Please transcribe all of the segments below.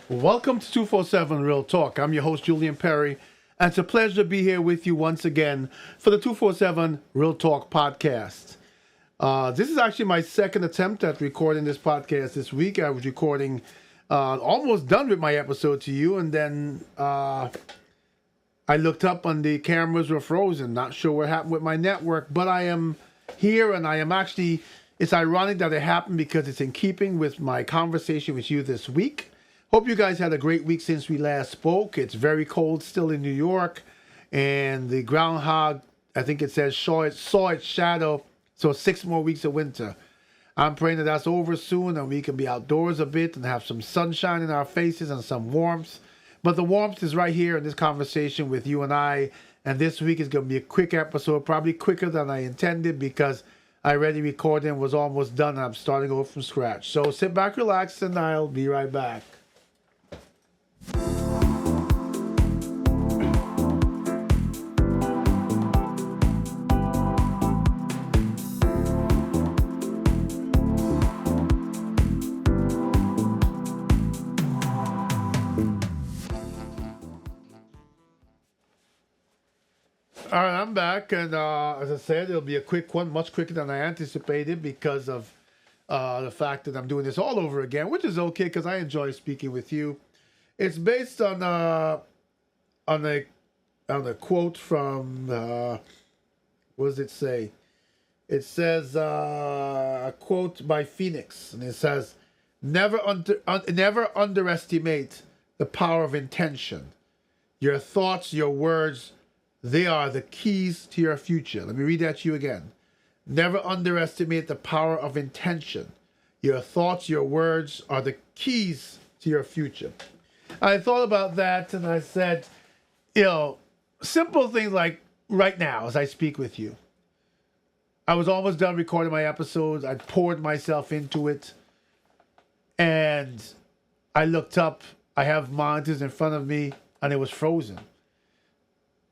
Welcome to 247 Real Talk. I'm your host, Julian Perry, and it's a pleasure to be here with you once again for the 247 Real Talk podcast. This is actually my second attempt at recording this podcast this week. I was recording, almost done with my episode to you, and then I looked up and the cameras were frozen. Not sure what happened with my network, but I am here, and I am actually, it's ironic that it happened because it's in keeping with my conversation with you this week. Hope you guys had a great week since we last spoke. It's very cold still in New York, and the groundhog, I think it says, saw its shadow, so 6 more weeks of winter. I'm praying that that's over soon and we can be outdoors a bit and have some sunshine in our faces and some warmth. But the warmth is right here in this conversation with you and I, and this week is going to be a quick episode, probably quicker than I intended because I already recorded and was almost done and I'm starting over from scratch. So sit back, relax, and I'll be right back. All right, I'm back, and as I said, it'll be a quick one, much quicker than I anticipated because of the fact that I'm doing this all over again, which is okay because I enjoy speaking with you. It's based on a quote from what does it say? It says a quote by Phoenix, and it says, "Never underestimate the power of intention. Your thoughts, your words." They are the keys to your future. Let me read that to you again. Never underestimate the power of intention. Your thoughts, your words are the keys to your future. I thought about that and I said, simple things like right now as I speak with you. I was almost done recording my episodes. I poured myself into it. And I looked up. I have monitors in front of me and it was frozen.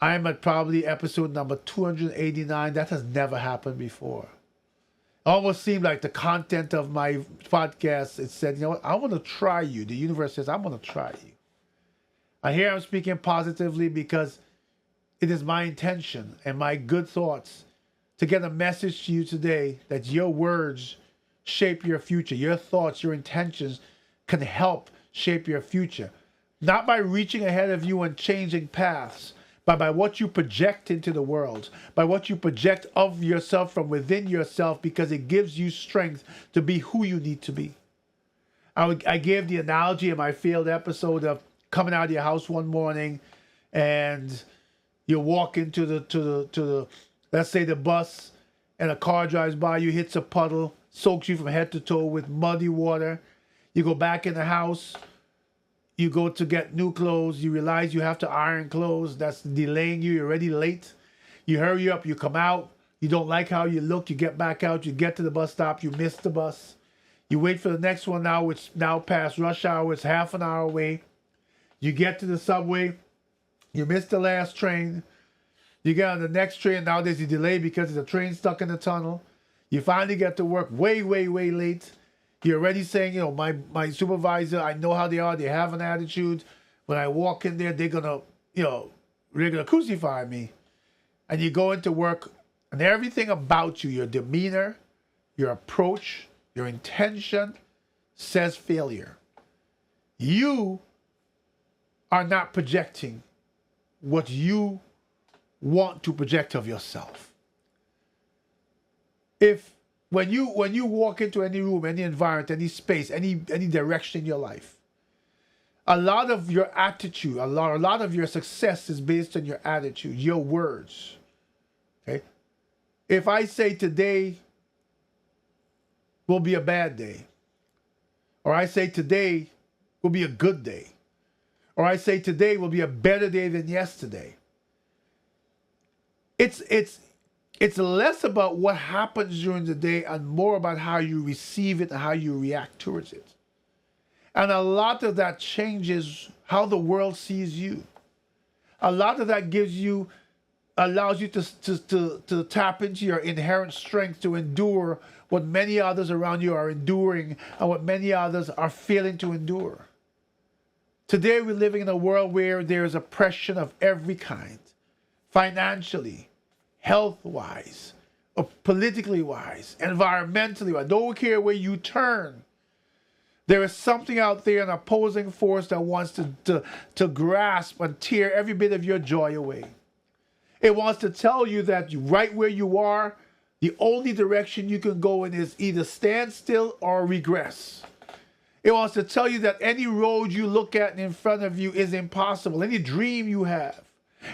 I'm at probably episode number 289. That has never happened before. It almost seemed like the content of my podcast, it said, you know what, I want to try you. The universe says, I'm going to try you. And here I'm speaking positively because it is my intention and my good thoughts to get a message to you today that your words shape your future. Your thoughts, your intentions can help shape your future. Not by reaching ahead of you and changing paths, but by what you project into the world, by what you project of yourself from within yourself, because it gives you strength to be who you need to be. I gave the analogy in my failed episode of coming out of your house one morning and you walk into the let's say the bus, and a car drives by, you hits a puddle, soaks you from head to toe with muddy water. You go back in the house. You go to get new clothes. You realize you have to iron clothes. That's delaying you. You're already late. You hurry up. You come out. You don't like how you look. You get back out. You get to the bus stop. You miss the bus. You wait for the next one now. It's now past rush hour. It's half an hour away. You get to the subway. You miss the last train. You get on the next train. Now there's a delay because there's a train stuck in the tunnel. You finally get to work way, way, way late. You're already saying, my supervisor, I know how they are. They have an attitude. When I walk in there, they're going to crucify me. And you go into work, and everything about you, your demeanor, your approach, your intention, says failure. You are not projecting what you want to project of yourself. When you walk into any room, any environment, any space, any direction in your life, a lot of your attitude, a lot of your success is based on your attitude, your words. Okay? If I say today will be a bad day, or I say today will be a good day, or I say today will be a better day than yesterday, it's less about what happens during the day and more about how you receive it and how you react towards it. And a lot of that changes how the world sees you. A lot of that allows you to tap into your inherent strength to endure what many others around you are enduring and what many others are failing to endure. Today we're living in a world where there is oppression of every kind, financially, health-wise, politically wise, environmentally wise. Don't care where you turn. There is something out there, an opposing force that wants to grasp and tear every bit of your joy away. It wants to tell you that right where you are, the only direction you can go in is either stand still or regress. It wants to tell you that any road you look at in front of you is impossible, any dream you have.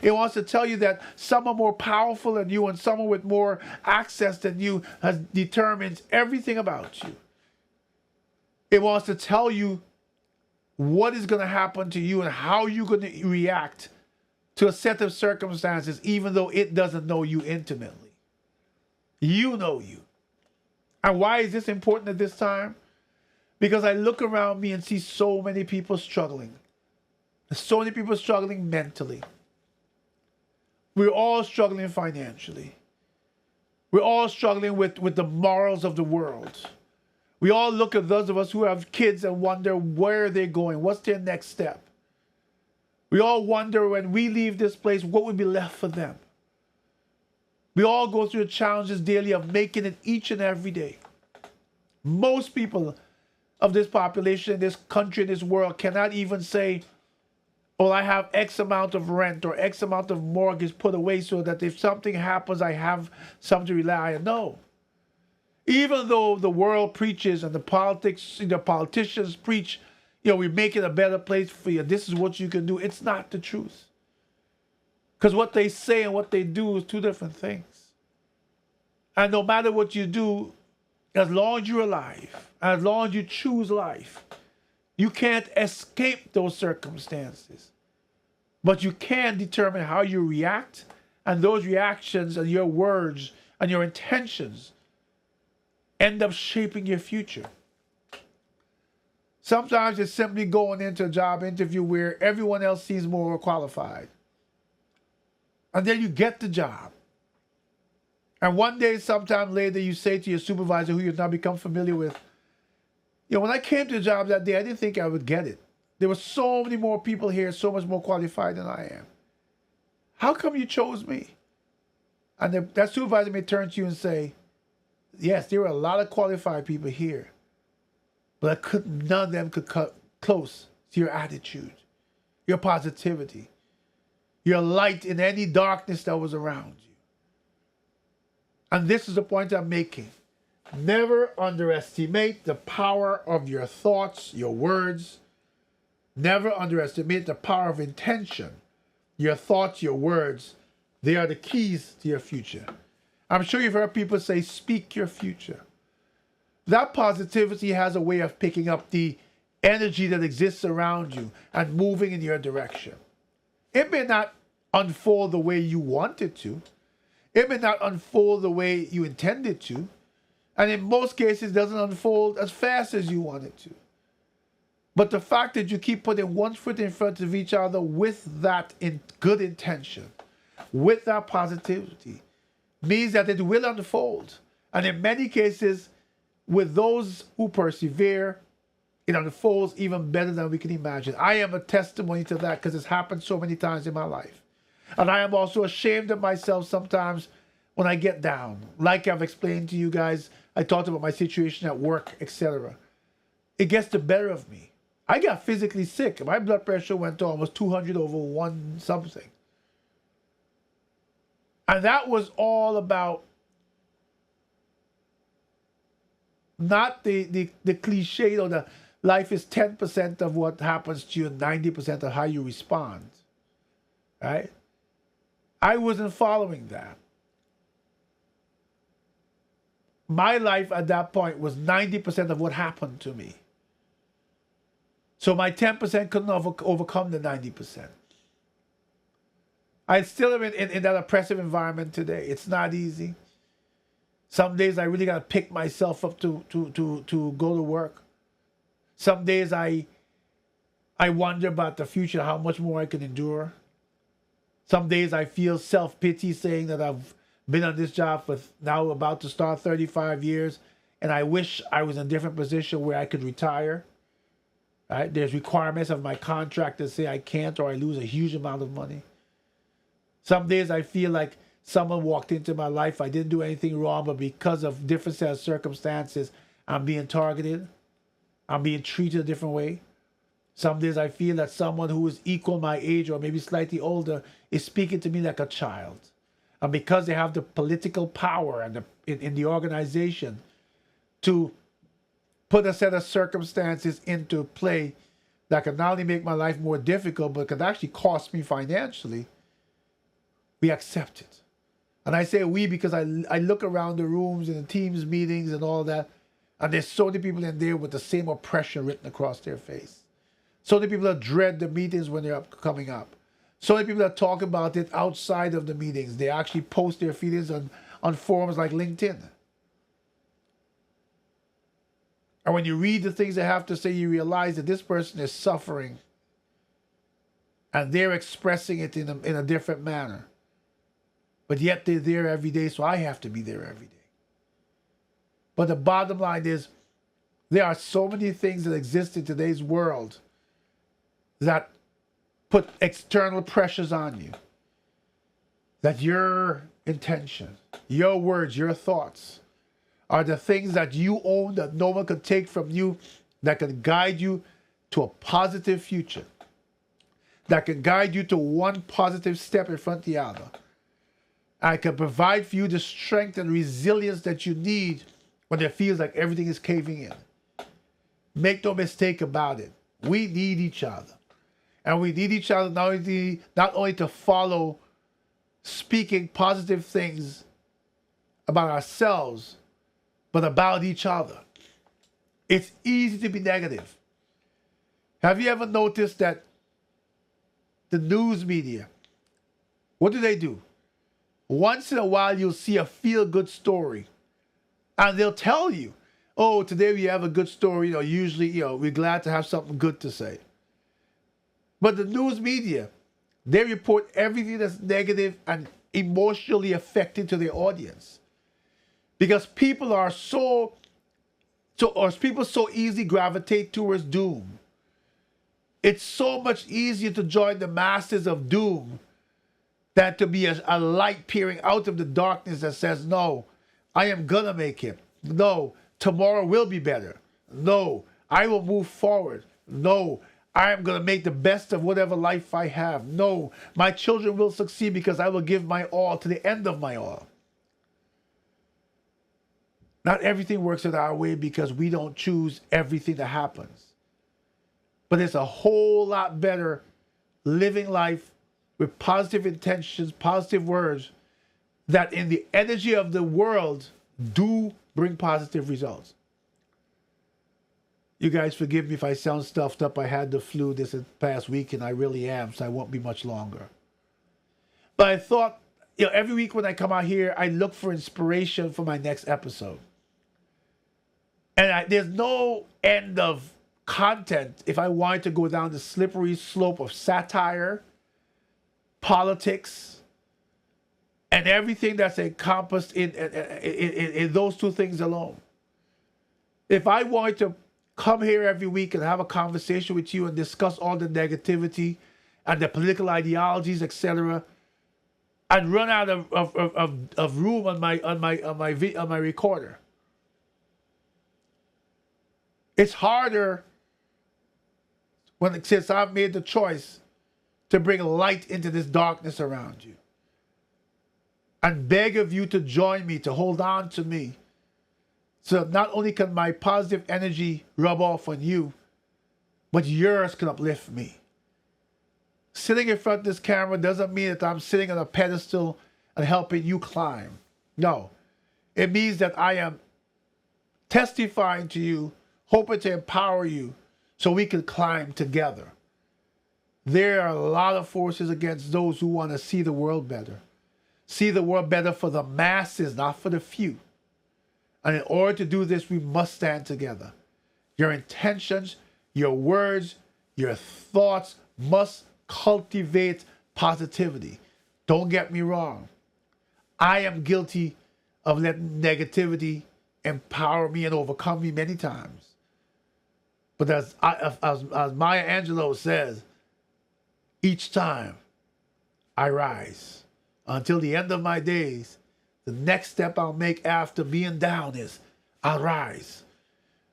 It wants to tell you that someone more powerful than you and someone with more access than you has determined everything about you. It wants to tell you what is going to happen to you and how you're going to react to a set of circumstances, even though it doesn't know you intimately. You know you. And why is this important at this time? Because I look around me and see so many people struggling. So many people struggling mentally. We're all struggling financially. We're all struggling with the morals of the world. We all look at those of us who have kids and wonder where they're going. What's their next step? We all wonder when we leave this place, what will be left for them? We all go through the challenges daily of making it each and every day. Most people of this population, in this country, in this world, cannot even say, oh, I have X amount of rent or X amount of mortgage put away so that if something happens, I have something to rely on. No. Even though the world preaches and the politicians preach, we make it a better place for you. This is what you can do. It's not the truth. Because what they say and what they do is two different things. And no matter what you do, as long as you're alive, as long as you choose life, you can't escape those circumstances. But you can determine how you react, and those reactions and your words and your intentions end up shaping your future. Sometimes it's simply going into a job interview where everyone else seems more qualified. And then you get the job. And one day, sometime later, you say to your supervisor, who you've now become familiar with, when I came to the job that day, I didn't think I would get it. There were so many more people here, so much more qualified than I am. How come you chose me? And that supervisor may turn to you and say, yes, there were a lot of qualified people here, but none of them could cut close to your attitude, your positivity, your light in any darkness that was around you. And this is the point I'm making. Never underestimate the power of your thoughts, your words. Never underestimate the power of intention. Your thoughts, your words, they are the keys to your future. I'm sure you've heard people say, speak your future. That positivity has a way of picking up the energy that exists around you and moving in your direction. It may not unfold the way you want it to. It may not unfold the way you intended to. And in most cases, it doesn't unfold as fast as you want it to. But the fact that you keep putting one foot in front of each other with that good intention, with that positivity, means that it will unfold. And in many cases, with those who persevere, it unfolds even better than we can imagine. I am a testimony to that because it's happened so many times in my life. And I am also ashamed of myself sometimes when I get down. Like I've explained to you guys, I talked about my situation at work, etc. It gets the better of me. I got physically sick. My blood pressure went to almost 200 over 1 something. And that was all about not the cliche or the life is 10% of what happens to you and 90% of how you respond. Right? I wasn't following that. My life at that point was 90% of what happened to me. So my 10% couldn't overcome the 90%. I still am in that oppressive environment today. It's not easy. Some days I really got to pick myself up to go to work. Some days I wonder about the future, how much more I can endure. Some days I feel self-pity saying that I've been on this job for now about to start 35 years, and I wish I was in a different position where I could retire. Right? There's requirements of my contract that say I can't or I lose a huge amount of money. Some days I feel like someone walked into my life. I didn't do anything wrong, but because of different set of circumstances, I'm being targeted. I'm being treated a different way. Some days I feel that someone who is equal my age or maybe slightly older is speaking to me like a child. And because they have the political power and in the organization to put a set of circumstances into play that can not only make my life more difficult, but could actually cost me financially, we accept it. And I say we because I look around the rooms and the teams meetings and all that, and there's so many people in there with the same oppression written across their face. So many people that dread the meetings when they're coming up. So many people that talk about it outside of the meetings. They actually post their feelings on forums like LinkedIn. And when you read the things they have to say, you realize that this person is suffering. And they're expressing it in a different manner. But yet they're there every day, so I have to be there every day. But the bottom line is, there are so many things that exist in today's world that put external pressures on you. That your intention, your words, your thoughts are the things that you own that no one can take from you, that can guide you to a positive future, that can guide you to one positive step in front of the other. I can provide for you the strength and resilience that you need when it feels like everything is caving in. Make no mistake about it. We need each other. And we need each other not only to follow speaking positive things about ourselves, but about each other. It's easy to be negative. Have you ever noticed that the news media, what do? Once in a while, you'll see a feel-good story. And they'll tell you, oh, today we have a good story. Usually, we're glad to have something good to say. But the news media, they report everything that's negative and emotionally affecting to their audience. Because people so easily gravitate towards doom. It's so much easier to join the masses of doom than to be a light peering out of the darkness that says, no, I am gonna make it. No, tomorrow will be better. No, I will move forward. No, I am going to make the best of whatever life I have. No, my children will succeed because I will give my all to the end of my all. Not everything works out our way because we don't choose everything that happens. But it's a whole lot better living life with positive intentions, positive words, that in the energy of the world do bring positive results. You guys forgive me if I sound stuffed up. I had the flu this past week, and I really am, so I won't be much longer. But I thought, every week when I come out here, I look for inspiration for my next episode. And there's no end of content if I wanted to go down the slippery slope of satire, politics, and everything that's encompassed in those two things alone. If I wanted to come here every week and have a conversation with you and discuss all the negativity and the political ideologies, etc., I'd run out of room on my recorder. It's harder since I've made the choice to bring light into this darkness around you, and beg of you to join me, to hold on to me. So not only can my positive energy rub off on you, but yours can uplift me. Sitting in front of this camera doesn't mean that I'm sitting on a pedestal and helping you climb. No, it means that I am testifying to you, hoping to empower you so we can climb together. There are a lot of forces against those who want to see the world better. See the world better for the masses, not for the few. And in order to do this, we must stand together. Your intentions, your words, your thoughts must cultivate positivity. Don't get me wrong. I am guilty of letting negativity empower me and overcome me many times. But as Maya Angelou says, each time I rise until the end of my days, the next step I'll make after being down is I'll rise.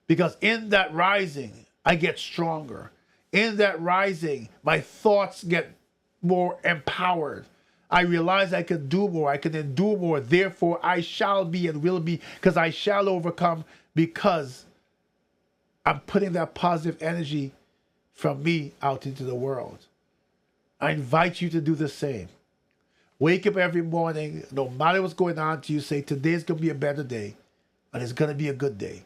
Because in that rising, I get stronger. In that rising, my thoughts get more empowered. I realize I can do more. I can endure more. Therefore, I shall be and will be, because I shall overcome, because I'm putting that positive energy from me out into the world. I invite you to do the same. Wake up every morning, no matter what's going on to you, say, today's going to be a better day, and it's going to be a good day.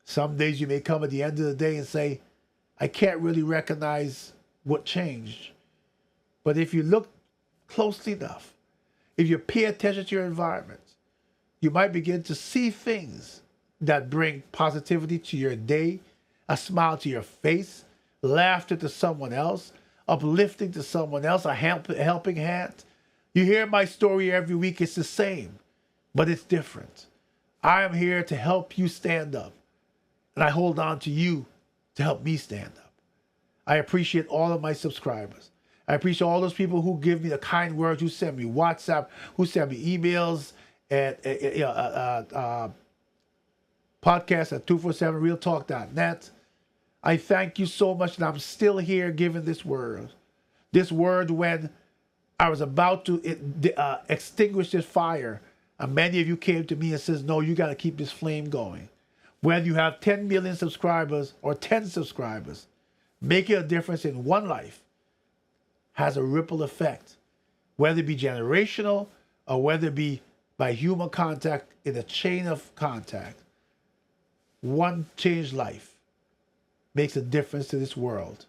Some days you may come at the end of the day and say, I can't really recognize what changed. But if you look closely enough, if you pay attention to your environment, you might begin to see things that bring positivity to your day, a smile to your face, laughter to someone else, uplifting to someone else, a helping hand. You hear my story every week. It's the same, but it's different. I am here to help you stand up, and I hold on to you to help me stand up. I appreciate all of my subscribers. I appreciate all those people who give me the kind words, who send me WhatsApp, who send me emails, and podcast at 247realtalk.net. I thank you so much that I'm still here giving this word. This word when I was about to extinguish this fire, and many of you came to me and says, no, you got to keep this flame going. Whether you have 10 million subscribers or 10 subscribers, making a difference in one life has a ripple effect, whether it be generational or whether it be by human contact in a chain of contact. One changed life makes a difference to this world.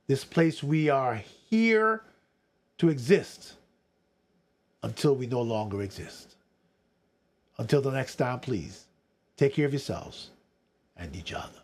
This place we are here to exist until we no longer exist. Until the next time, please take care of yourselves and each other.